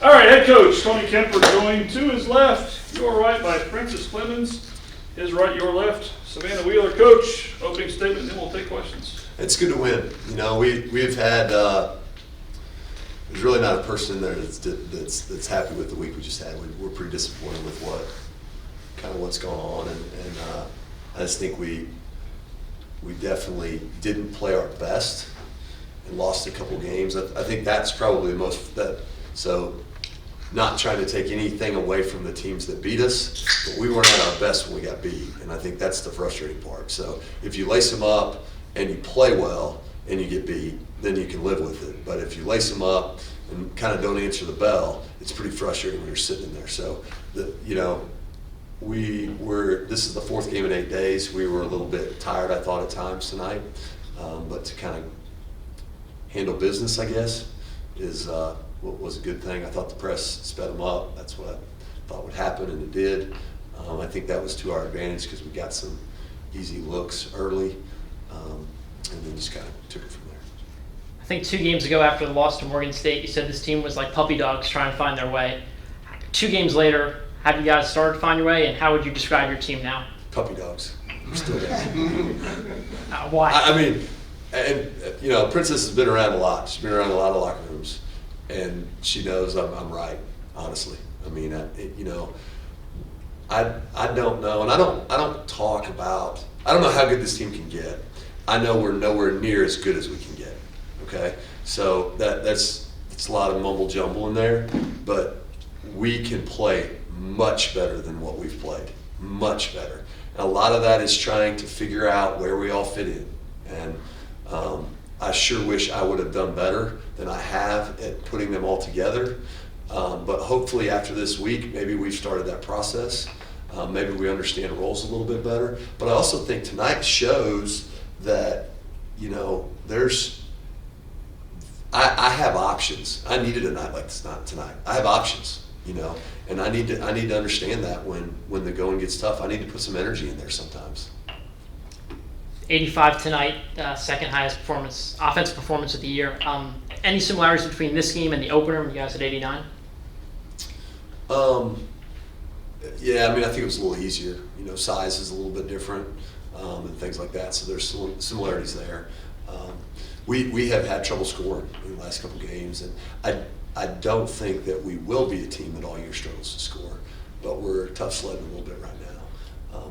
All right, head coach Tony Kemper joined to his left, your right, by Francis Clemens. His right, your left, Savannah Wheeler. Coach, opening statement, then we'll take questions. It's good to win. You know, we've had there's really not a person in there that's happy with the week we just had. We're pretty disappointed with what's going on, and I just think we definitely didn't play our best and lost a couple games. I think that's probably the most that so. Not trying to take anything away from the teams that beat us, but we weren't at our best when we got beat, and I think that's the frustrating part. So if you lace them up and you play well and you get beat, then you can live with it. But if you lace them up and kind of don't answer the bell, it's pretty frustrating when you're sitting in there. So, this is the fourth game in 8 days. We were a little bit tired, I thought, at times tonight, but to kind of handle business, I guess, is what was a good thing. I thought the press sped them up. That's what I thought would happen, and it did. I think that was to our advantage because we got some easy looks early, and then just kind of took it from there. I think 2 games ago after the loss to Morgan State, you said this team was like puppy dogs trying to find their way. 2 games later, have you guys started to find your way, and how would you describe your team now? Puppy dogs. We're still there. Why? I mean, Princess has been around a lot. She's been around a lot of locker rooms. And she knows I'm right, honestly. I mean, I don't know, and I don't talk about. I don't know how good this team can get. I know we're nowhere near as good as we can get. Okay, so that's a lot of mumble jumble in there, but we can play much better than what we've played, much better. And a lot of that is trying to figure out where we all fit in, and I sure wish I would have done better than I have at putting them all together. But hopefully after this week, maybe we've started that process. Maybe we understand roles a little bit better. But I also think tonight shows that, I have options. I needed a night like this not tonight. I have options, and I need to understand that when the going gets tough, I need to put some energy in there sometimes. 85 tonight, second highest offensive performance of the year. Any similarities between this game and the opener when you guys had 89? Yeah, I mean, I think it was a little easier. Size is a little bit different and things like that, so there's similarities there. We have had trouble scoring in the last couple games, and I don't think that we will be a team that all year struggles to score, but we're tough sledding a little bit right now.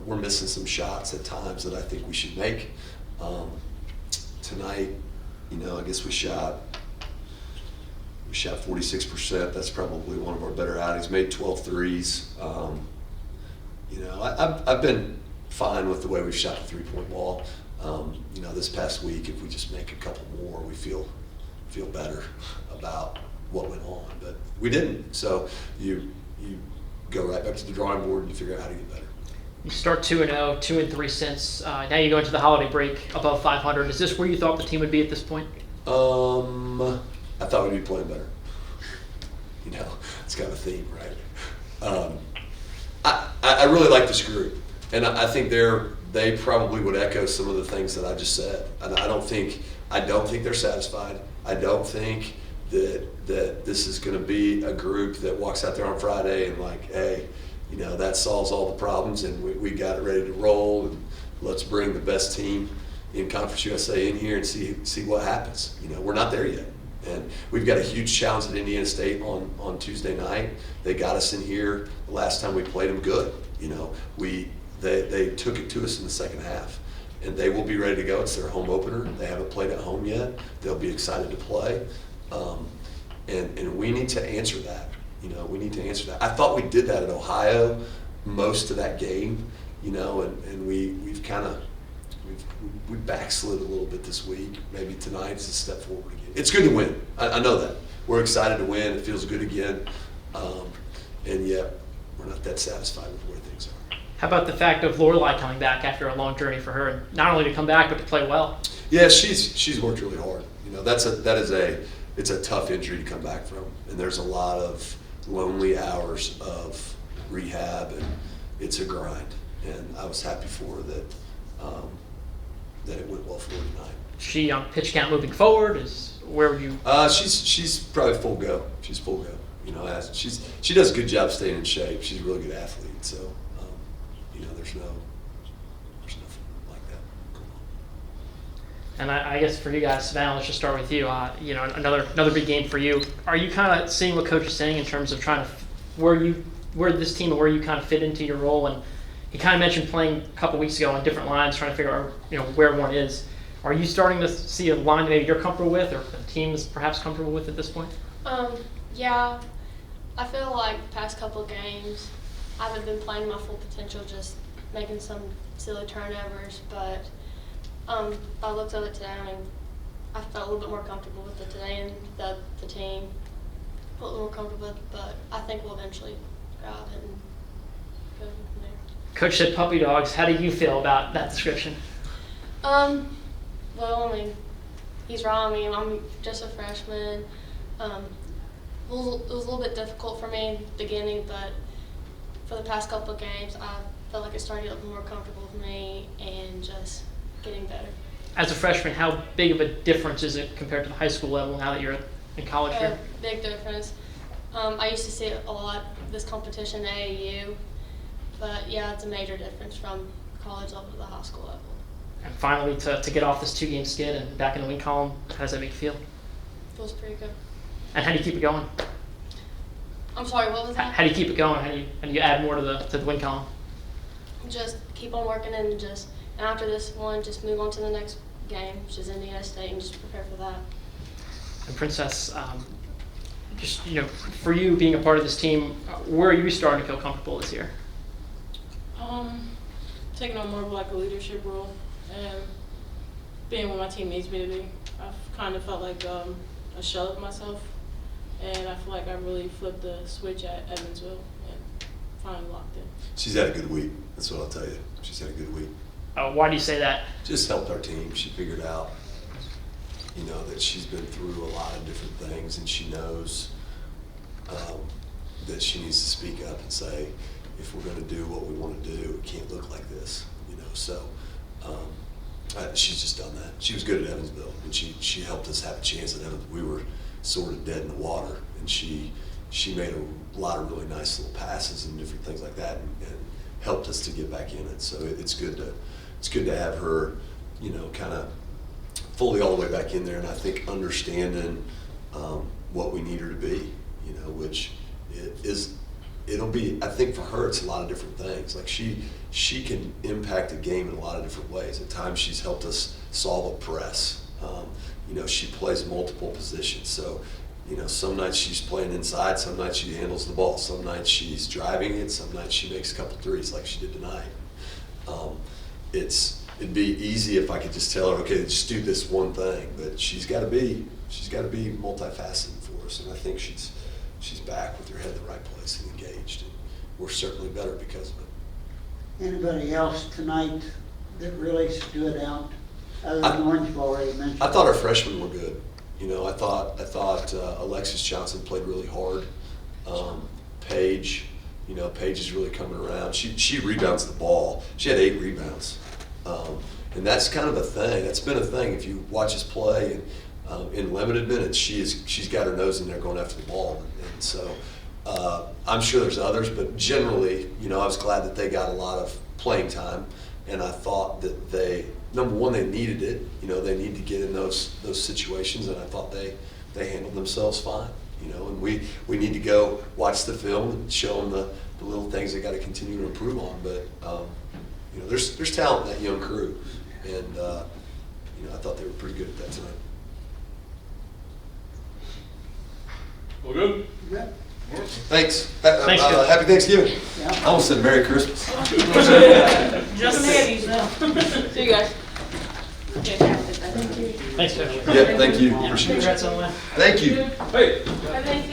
We're missing some shots at times that I think we should make. Tonight, I guess we shot 46%. That's probably one of our better outings. Made 12 threes. I've been fine with the way we've shot the three-point ball. This past week, if we just make a couple more, we feel better about what went on. But we didn't. So you go right back to the drawing board and you figure out how to get better. You start 2-0, 2-3 since. Now you go into the holiday break above 500. Is this where you thought the team would be at this point? I thought we'd be playing better. It's kind of a theme, right? I really like this group, and I think they probably would echo some of the things that I just said. And I don't think they're satisfied. I don't think that this is going to be a group that walks out there on Friday and like, hey, that solves all the problems, and we got it ready to roll, and let's bring the best team in Conference USA in here and see what happens. We're not there yet, and we've got a huge challenge at Indiana State on Tuesday night. They got us in here the last time we played them good. They took it to us in the second half, and they will be ready to go. It's their home opener. They haven't played at home yet. They'll be excited to play, and we need to answer that. We need to answer that. I thought we did that at Ohio most of that game, and we've kind of we backslid a little bit this week. Maybe tonight's a step forward again. It's good to win. I know that. We're excited to win. It feels good again, and yet we're not that satisfied with where things are. How about the fact of Lorelai coming back after a long journey for her, and not only to come back but to play well? Yeah, she's worked really hard. It's a tough injury to come back from, and there's a lot of lonely hours of rehab, and it's a grind. And I was happy for her that it went well for her tonight. She on pitch count moving forward? Where would you? She's probably full go. She's full go. You know, she does a good job staying in shape. She's a really good athlete. So, you know, there's nothing like that. And I guess for you guys, Savannah, let's just start with you. You know, another big game for you. Are you kind of seeing what Coach is saying in terms of trying to where this team and where you kind of fit into your role? And he kind of mentioned playing a couple weeks ago on different lines, trying to figure out where everyone is. Are you starting to see a line that maybe you're comfortable with, or the team is perhaps comfortable with at this point? Yeah, I feel like the past couple of games, I haven't been playing my full potential, just making some silly turnovers. But I looked at it today, and I felt a little bit more comfortable with it today, and the team felt a little more comfortable with it. But I think we'll eventually grab it and go from there. Coach said puppy dogs. How do you feel about that description? Well, I mean, he's wrong. I mean, I'm just a freshman. It was a little bit difficult for me in the beginning, but for the past couple of games, I felt like it started to get more comfortable with me and just getting better. As a freshman, how big of a difference is it compared to the high school level now that you're in college here? Big difference. I used to see it a lot, this competition at AAU, but yeah, it's a major difference from college level to the high school level. And finally, to get off this 2-game skid and back in the win column, how does that make you feel? Feels pretty good. And how do you keep it going? I'm sorry, what was that? How do you keep it going? How do you add more to the win column? Just keep on working and after this one, just move on to the next game, which is Indiana State, and just prepare for that. And Princess, just for you being a part of this team, where are you starting to feel comfortable this year? Taking on more of like a leadership role and being what my team needs me to be. I've kind of felt like a shell of myself, and I feel like I really flipped the switch at Evansville and finally locked in. She's had a good week. That's what I'll tell you. She's had a good week. Why do you say that? Just helped our team. She figured out, that she's been through a lot of different things, and she knows that she needs to speak up and say, if we're going to do what we want to do, it can't look like this, So she's just done that. She was good at Evansville, and she helped us have a chance at Evansville. We were sort of dead in the water, and she made a lot of really nice little passes and different things like that, and helped us to get back in it. So it's good to have her, kind of fully all the way back in there, and I think understanding what we need her to be, which it'll be, I think for her, it's a lot of different things. Like she can impact a game in a lot of different ways. At times she's helped us solve a press. She plays multiple positions. So, some nights she's playing inside, some nights she handles the ball, some nights she's driving it, some nights she makes a couple threes like she did tonight. It'd be easy if I could just tell her, okay, just do this one thing, but she's got to be multifaceted for us, and I think she's back with her head in the right place and engaged, and we're certainly better because of it. Anybody else tonight that really stood out, other than the ones you've already mentioned? I thought our freshmen were good. I thought Alexis Johnson played really hard. Paige, Paige is really coming around. She rebounds the ball. She had 8 rebounds, and that's kind of a thing. That's been a thing. If you watch us play, and in limited minutes, she's got her nose in there going after the ball, and so I'm sure there's others, but generally, I was glad that they got a lot of playing time, and I thought that number one, they needed it. They need to get in those situations, and I thought they handled themselves fine. And we need to go watch the film and show them the little things they got to continue to improve on. But there's talent in that young crew, and I thought they were pretty good at that tonight. Well, good. Yeah. Thanks. Thanks, Coach. Happy Thanksgiving. Yeah. I almost said Merry Christmas. Just handies now. See you guys. Thanks, Coach. Yeah, thank you. Appreciate it. Congrats on the win. Thank you. Hey. I think